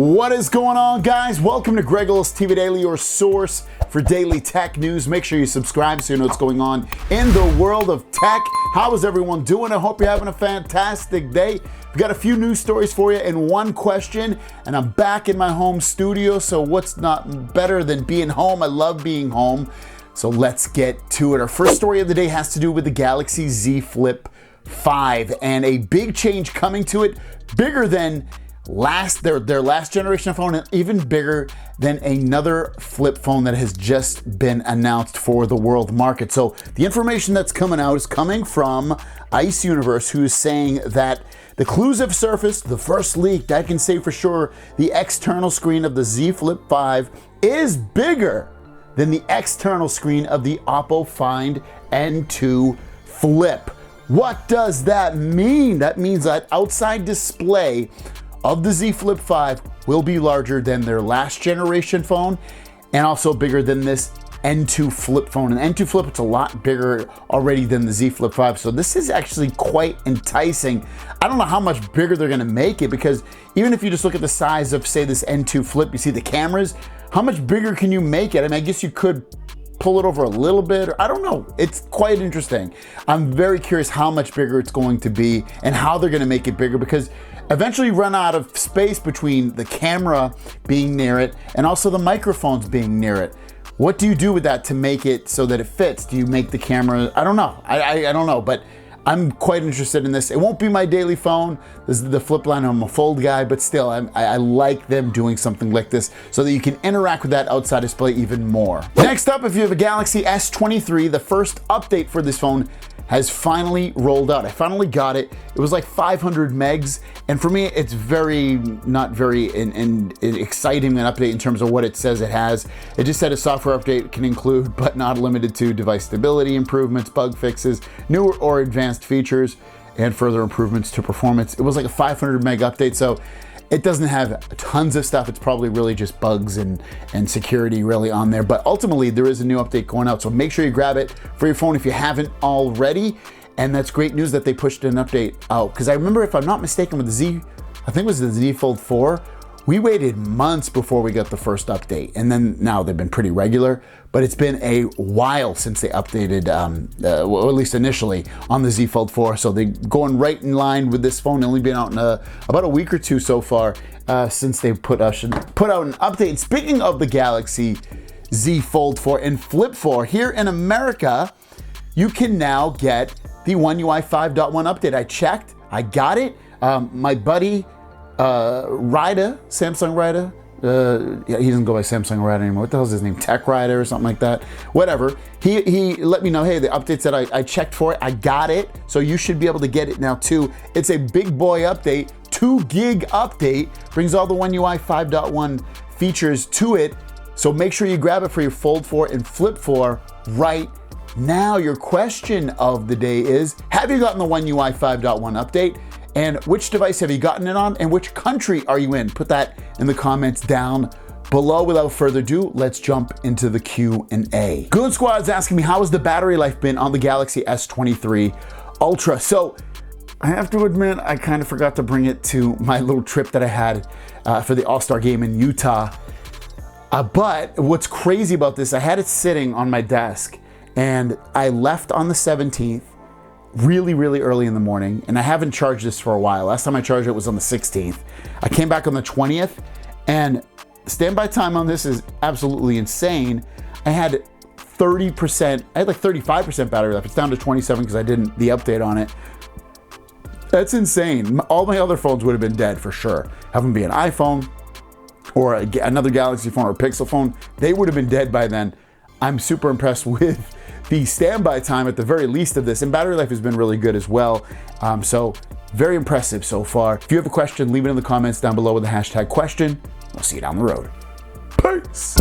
What is going on, guys? Welcome to Greggles TV Daily, your source for daily tech news. Make sure you subscribe so you know what's going on in the world of tech. How is everyone doing? I hope you're having a fantastic day. We've got a few news stories for you and one question, and I'm back in my home studio, so what's not better than being home? I love being home, so let's get to it. Our first story of the day has to do with the Galaxy Z Flip 5 and a big change coming to it, bigger than their last generation phone, and even bigger than another flip phone that has just been announced for the world market. So the information that's coming out is coming from Ice Universe, who is saying that the clues have surfaced. The first leak that can say for sure the external screen of the Z Flip 5 is bigger than the external screen of the Oppo Find N2 Flip. What does that mean? That means that outside display of the Z Flip 5 will be larger than their last generation phone and also bigger than this N2 Flip phone. And N2 Flip, it's a lot bigger already than the Z Flip 5. So this is actually quite enticing. I don't know how much bigger they're gonna make it, because even if you just look at the size of, say, this N2 Flip, you see the cameras, how much bigger can you make it? I mean, I guess you could pull it over a little bit, or I don't know. It's quite interesting. I'm very curious how much bigger it's going to be and how they're gonna make it bigger, because eventually you run out of space between the camera being near it and also the microphones being near it. What do you do with that to make it so that it fits? Do you make the camera? I don't know. I don't know, but I'm quite interested in this. It won't be my daily phone. This is the Flip line. I'm a fold guy, but still, I like them doing something like this so that you can interact with that outside display even more. Next up, if you have a Galaxy S23, the first update for this phone has finally rolled out. I finally got it. It was like 500 megs, and for me, it's not very exciting an update in terms of what it says it has. It just said a software update can include, but not limited to, device stability improvements, bug fixes, newer or advanced features, and further improvements to performance. It was like a 500 meg update, so it doesn't have tons of stuff. It's probably really just bugs and security really on there. But ultimately, there is a new update going out. So make sure you grab it for your phone if you haven't already. And that's great news that they pushed an update out. Because I remember, if I'm not mistaken, with the Z, I think it was the Z Fold 4, we waited months before we got the first update. And then now they've been pretty regular, but it's been a while since they updated, well, at least initially, on the Z Fold 4. So they're going right in line with this phone. Only been out in about a week or two so far since they put out an update. And speaking of the Galaxy Z Fold 4 and Flip 4, here in America, you can now get the One UI 5.1 update. I checked, I got it. My buddy, Samsung Rida, yeah, he doesn't go by Samsung Rida anymore. What the hell is his name? Tech Rida or something like that. Whatever. He let me know, hey, the updates that I checked for it, I got it. So you should be able to get it now too. It's a big boy update, 2 gig update, brings all the One UI 5.1 features to it. So make sure you grab it for your Fold 4 and Flip 4 right now. Your question of the day is, have you gotten the One UI 5.1 update? And which device have you gotten it on, and which country are you in? Put that in the comments down below. Without further ado, let's jump into the Q&A. Goon Squad's asking me, how has the battery life been on the Galaxy S23 Ultra? So I have to admit, I kind of forgot to bring it to my little trip that I had for the All-Star game in Utah. But what's crazy about this, I had it sitting on my desk, and I left on the 17th, really early in the morning, and I haven't charged this for a while. Last time I charged it was on the 16th. I came back on the 20th, and standby time on this is absolutely insane. I had 30%, I had like 35% battery life. It's down to 27 because I didn't the update on it. That's insane. All my other phones would have been dead for sure. Have them be an iPhone or another Galaxy phone or a Pixel phone, they would have been dead by then. I'm super impressed with the standby time at the very least of this, and battery life has been really good as well. So very impressive so far. If you have a question, leave it in the comments down below with the hashtag question. We'll see you down the road. Peace.